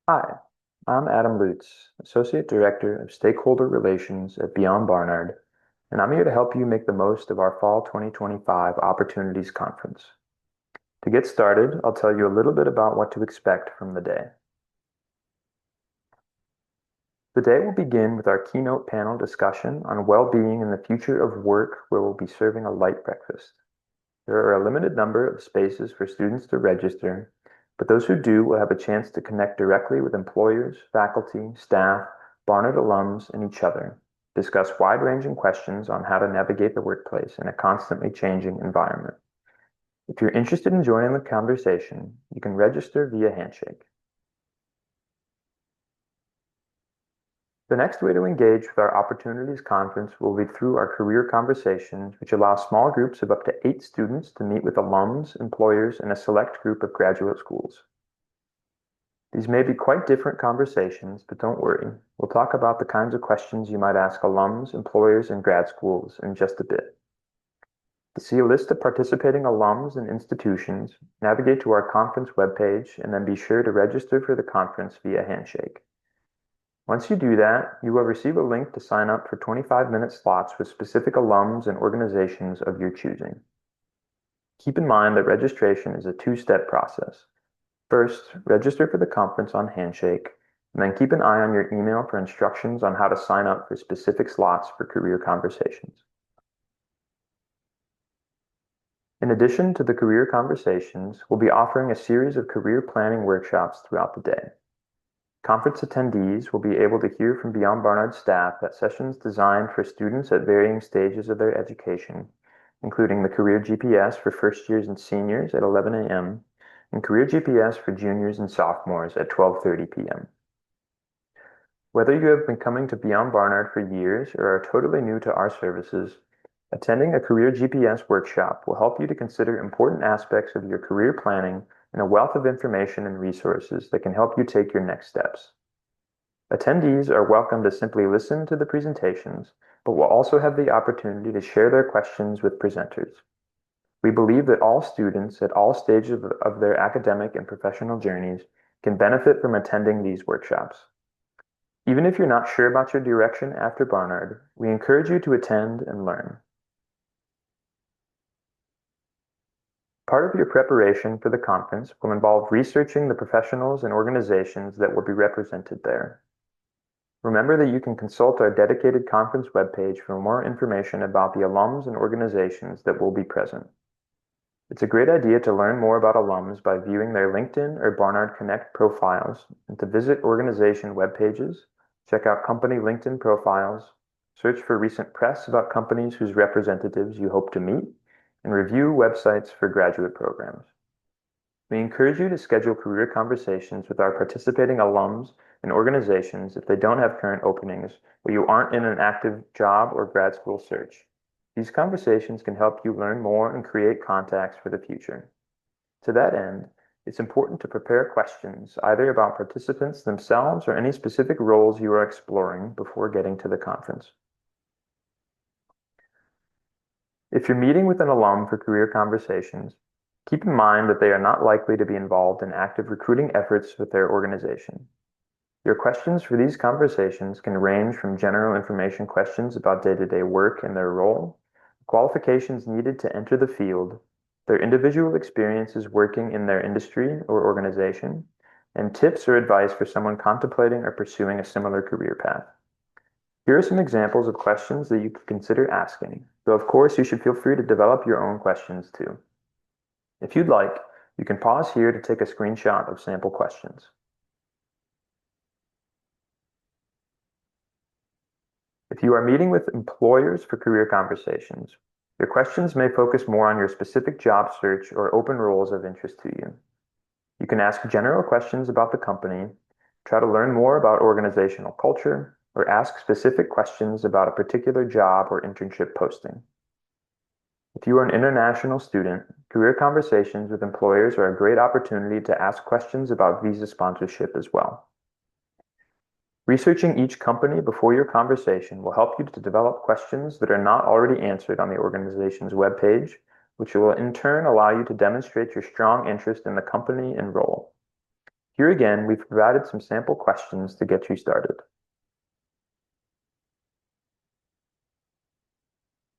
Hi, I'm Adam Lutz, Associate Director of Stakeholder Relations at Beyond Barnard, and I'm here to help you make the most of our Fall 2025 Opportunities Conference. To get started, I'll tell you a little bit about what to expect from the day. The day will begin with our keynote panel discussion on well-being and the future of work, where we'll be serving a light breakfast. There are a limited number of spaces for students to register, but those who do will have a chance to connect directly with employers, faculty, staff, Barnard alums, and each other, discuss wide-ranging questions on how to navigate the workplace in a constantly changing environment. If you're interested in joining the conversation, you can register via Handshake. The next way to engage with our Opportunities Conference will be through our career conversations, which allow small groups of up to 8 students to meet with alums, employers, and a select group of graduate schools. These may be quite different conversations, but don't worry. We'll talk about the kinds of questions you might ask alums, employers, and grad schools in just a bit. To see a list of participating alums and institutions, navigate to our conference webpage and then be sure to register for the conference via Handshake. Once you do that, you will receive a link to sign up for 25-minute slots with specific alums and organizations of your choosing. Keep in mind that registration is a two-step process. First, register for the conference on Handshake, and then keep an eye on your email for instructions on how to sign up for specific slots for career conversations. In addition to the career conversations, we'll be offering a series of career planning workshops throughout the day. Conference attendees will be able to hear from Beyond Barnard staff at sessions designed for students at varying stages of their education, including the Career GPS for first years and seniors at 11 a.m. and Career GPS for juniors and sophomores at 12:30 p.m. Whether you have been coming to Beyond Barnard for years or are totally new to our services, attending a Career GPS workshop will help you to consider important aspects of your career planning and a wealth of information and resources that can help you take your next steps. Attendees are welcome to simply listen to the presentations, but will also have the opportunity to share their questions with presenters. We believe that all students at all stages of their academic and professional journeys can benefit from attending these workshops. Even if you're not sure about your direction after Barnard, we encourage you to attend and learn. Part of your preparation for the conference will involve researching the professionals and organizations that will be represented there. Remember that you can consult our dedicated conference webpage for more information about the alums and organizations that will be present. It's a great idea to learn more about alums by viewing their LinkedIn or Barnard Connect profiles and to visit organization web pages, check out company LinkedIn profiles, search for recent press about companies whose representatives you hope to meet, and review websites for graduate programs. We encourage you to schedule career conversations with our participating alums and organizations if they don't have current openings or you aren't in an active job or grad school search. These conversations can help you learn more and create contacts for the future. To that end, it's important to prepare questions either about participants themselves or any specific roles you are exploring before getting to the conference. If you're meeting with an alum for career conversations, keep in mind that they are not likely to be involved in active recruiting efforts with their organization. Your questions for these conversations can range from general information questions about day-to-day work and their role, qualifications needed to enter the field, their individual experiences working in their industry or organization, and tips or advice for someone contemplating or pursuing a similar career path. Here are some examples of questions that you could consider asking, though of course you should feel free to develop your own questions too. If you'd like, you can pause here to take a screenshot of sample questions. If you are meeting with employers for career conversations, your questions may focus more on your specific job search or open roles of interest to you. You can ask general questions about the company, try to learn more about organizational culture, or ask specific questions about a particular job or internship posting. If you are an international student, career conversations with employers are a great opportunity to ask questions about visa sponsorship as well. Researching each company before your conversation will help you to develop questions that are not already answered on the organization's webpage, which will in turn allow you to demonstrate your strong interest in the company and role. If Here again, we've provided some sample questions to get you started.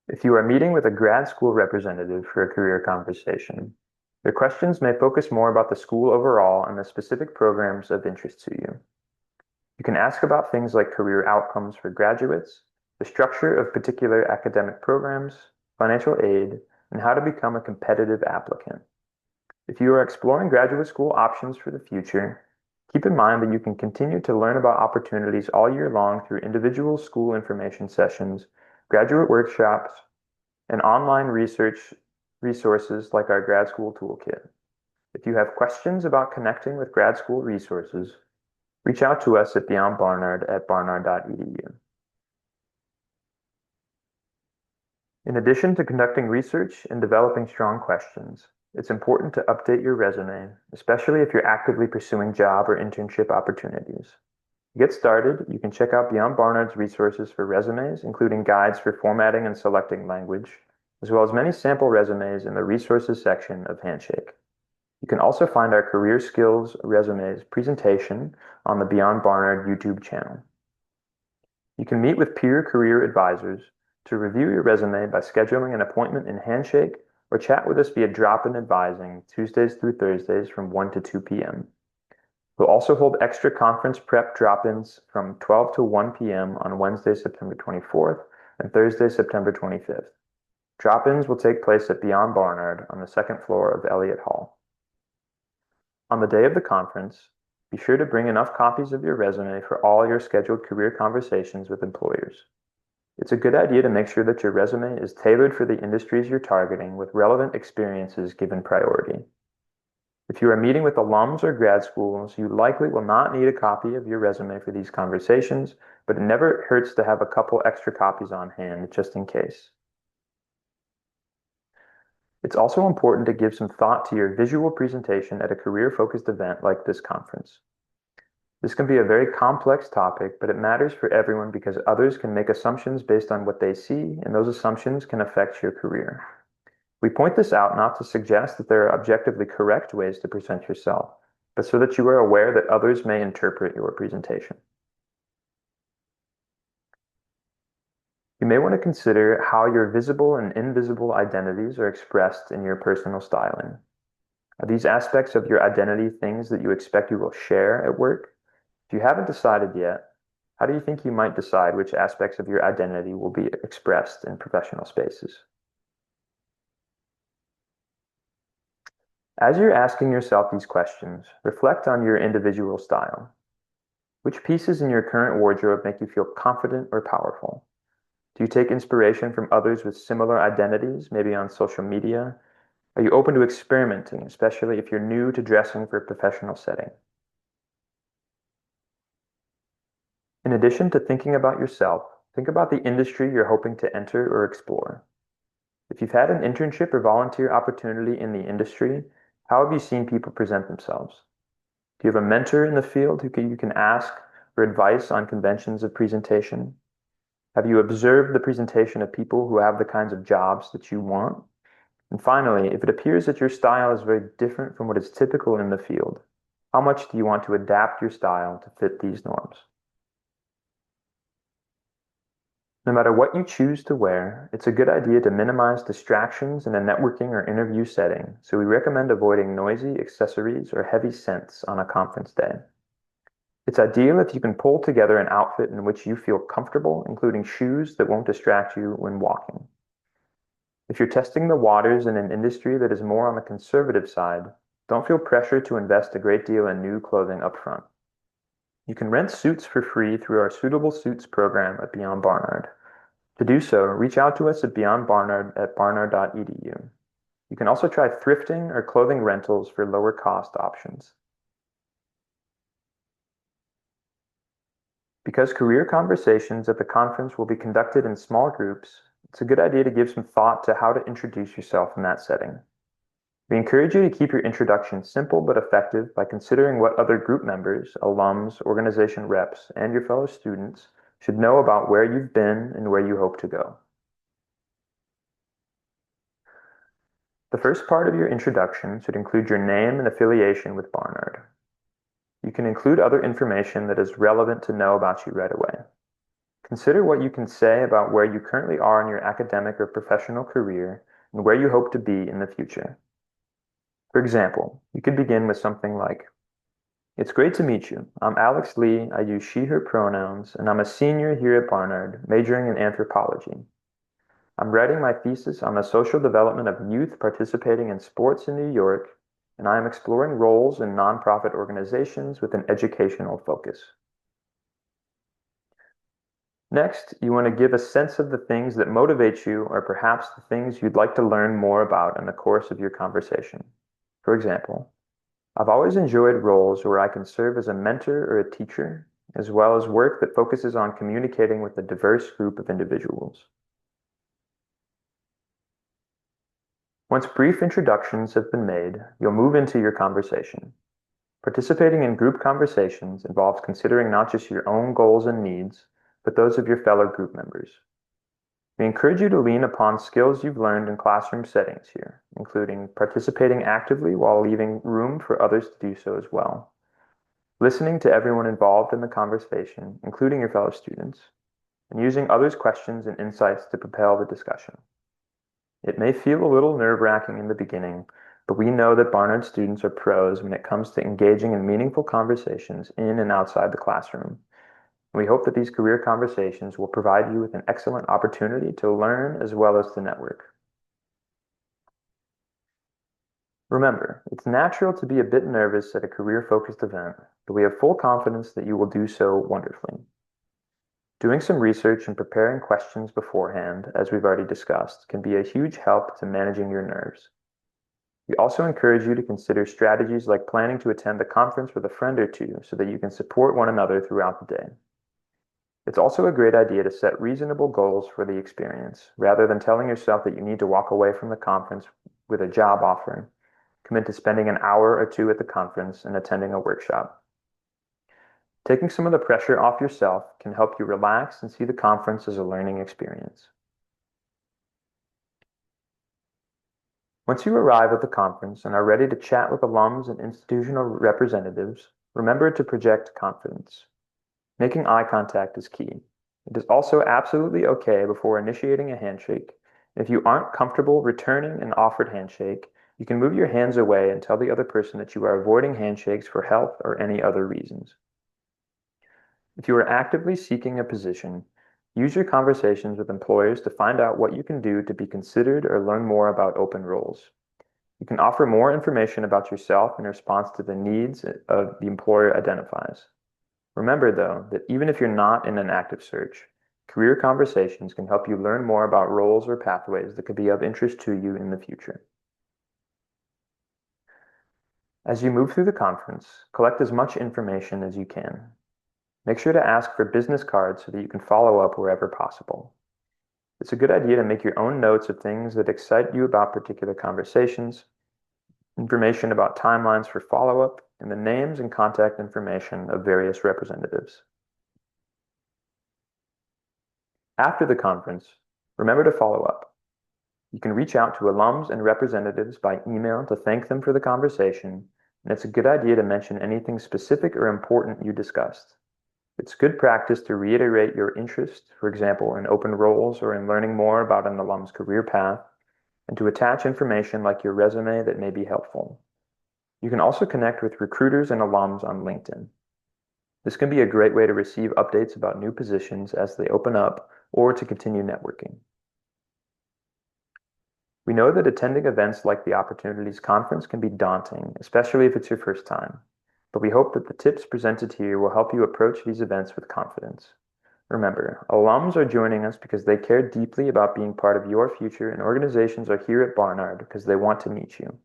If you are meeting with a grad school representative for a career conversation, their questions may focus more about the school overall and the specific programs of interest to you. You can ask about things like career outcomes for graduates, the structure of particular academic programs, financial aid, and how to become a competitive applicant. If you are exploring graduate school options for the future, keep in mind that you can continue to learn about opportunities all year long through individual school information sessions, graduate workshops, and online research resources like our grad school toolkit. If you have questions about connecting with grad school resources, reach out to us at beyondbarnard@barnard.edu. In addition to conducting research and developing strong questions, it's important to update your resume, especially if you're actively pursuing job or internship opportunities. To get started, you can check out Beyond Barnard's resources for resumes, including guides for formatting and selecting language, as well as many sample resumes in the resources section of Handshake. You can also find our career skills resumes presentation on the Beyond Barnard YouTube channel. You can meet with peer career advisors to review your resume by scheduling an appointment in Handshake or chat with us via drop-in advising Tuesdays through Thursdays from 1 to 2 p.m. We'll also hold extra conference prep drop-ins from 12 to 1 p.m. on Wednesday, September 24th and Thursday, September 25th. Drop-ins will take place at Beyond Barnard on the second floor of Elliott Hall. On the day of the conference, be sure to bring enough copies of your resume for all your scheduled career conversations with employers. It's a good idea to make sure that your resume is tailored for the industries you're targeting with relevant experiences given priority. If you are meeting with alums or grad schools, you likely will not need a copy of your resume for these conversations, but it never hurts to have a couple extra copies on hand just in case. It's also important to give some thought to your visual presentation at a career-focused event like this conference. This can be a very complex topic, but it matters for everyone because others can make assumptions based on what they see, and those assumptions can affect your career. We point this out not to suggest that there are objectively correct ways to present yourself, but so that you are aware that others may interpret your presentation. You may want to consider how your visible and invisible identities are expressed in your personal styling. Are these aspects of your identity things that you expect you will share at work? If you haven't decided yet, how do you think you might decide which aspects of your identity will be expressed in professional spaces? As you're asking yourself these questions, reflect on your individual style. Which pieces in your current wardrobe make you feel confident or powerful? Do you take inspiration from others with similar identities, maybe on social media? Are you open to experimenting, especially if you're new to dressing for a professional setting? In addition to thinking about yourself, think about the industry you're hoping to enter or explore. If you've had an internship or volunteer opportunity in the industry, how have you seen people present themselves? Do you have a mentor in the field you can ask for advice on conventions of presentation? Have you observed the presentation of people who have the kinds of jobs that you want? And finally, if it appears that your style is very different from what is typical in the field, how much do you want to adapt your style to fit these norms? No matter what you choose to wear, it's a good idea to minimize distractions in a networking or interview setting, so we recommend avoiding noisy accessories or heavy scents on a conference day. It's ideal if you can pull together an outfit in which you feel comfortable, including shoes that won't distract you when walking. If you're testing the waters in an industry that is more on the conservative side, don't feel pressure to invest a great deal in new clothing up front. You can rent suits for free through our Suitable Suits program at Beyond Barnard. To do so, reach out to us at beyondbarnard@barnard.edu. You can also try thrifting or clothing rentals for lower cost options. Because career conversations at the conference will be conducted in small groups, it's a good idea to give some thought to how to introduce yourself in that setting. We encourage you to keep your introduction simple but effective by considering what other group members, alums, organization reps, and your fellow students should know about where you've been and where you hope to go. The first part of your introduction should include your name and affiliation with Barnard. You can include other information that is relevant to know about you right away. Consider what you can say about where you currently are in your academic or professional career and where you hope to be in the future. For example, you could begin with something like, "It's great to meet you. I'm Alex Lee. I use she, her pronouns, and I'm a senior here at Barnard, majoring in anthropology. I'm writing my thesis on the social development of youth participating in sports in New York, and I am exploring roles in nonprofit organizations with an educational focus." Next, you want to give a sense of the things that motivate you or perhaps the things you'd like to learn more about in the course of your conversation. For example, "I've always enjoyed roles where I can serve as a mentor or a teacher, as well as work that focuses on communicating with a diverse group of individuals." Once brief introductions have been made, you'll move into your conversation. Participating in group conversations involves considering not just your own goals and needs, but those of your fellow group members. We encourage you to lean upon skills you've learned in classroom settings here, including participating actively while leaving room for others to do so as well, listening to everyone involved in the conversation, including your fellow students, and using others' questions and insights to propel the discussion. It may feel a little nerve-wracking in the beginning, but we know that Barnard students are pros when it comes to engaging in meaningful conversations in and outside the classroom. We hope that these career conversations will provide you with an excellent opportunity to learn as well as to network. Remember, it's natural to be a bit nervous at a career-focused event, but we have full confidence that you will do so wonderfully. Doing some research and preparing questions beforehand, as we've already discussed, can be a huge help to managing your nerves. We also encourage you to consider strategies like planning to attend a conference with a friend or two so that you can support one another throughout the day. It's also a great idea to set reasonable goals for the experience, rather than telling yourself that you need to walk away from the conference with a job offer. Commit to spending an hour or two at the conference and attending a workshop. Taking some of the pressure off yourself can help you relax and see the conference as a learning experience. Once you arrive at the conference and are ready to chat with alums and institutional representatives, remember to project confidence. Making eye contact is key. It is also absolutely okay before initiating a handshake. If you aren't comfortable returning an offered handshake, you can move your hands away and tell the other person that you are avoiding handshakes for health or any other reasons. If you are actively seeking a position, use your conversations with employers to find out what you can do to be considered or learn more about open roles. You can offer more information about yourself in response to the needs of the employer identifies. Remember, though, that even if you're not in an active search, career conversations can help you learn more about roles or pathways that could be of interest to you in the future. As you move through the conference, collect as much information as you can. Make sure to ask for business cards so that you can follow up wherever possible. It's a good idea to make your own notes of things that excite you about particular conversations, information about timelines for follow-up, and the names and contact information of various representatives. After the conference, remember to follow up. You can reach out to alums and representatives by email to thank them for the conversation, and it's a good idea to mention anything specific or important you discussed. It's good practice to reiterate your interest, for example, in open roles or in learning more about an alum's career path, and to attach information like your resume that may be helpful. You can also connect with recruiters and alums on LinkedIn. This can be a great way to receive updates about new positions as they open up or to continue networking. We know that attending events like the Opportunities Conference can be daunting, especially if it's your first time. But we hope that the tips presented here will help you approach these events with confidence. Remember, alums are joining us because they care deeply about being part of your future, and organizations are here at Barnard because they want to meet you.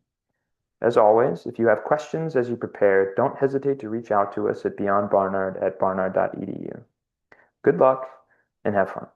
As always, if you have questions as you prepare, don't hesitate to reach out to us at beyondbarnard@barnard.edu. Good luck and have fun.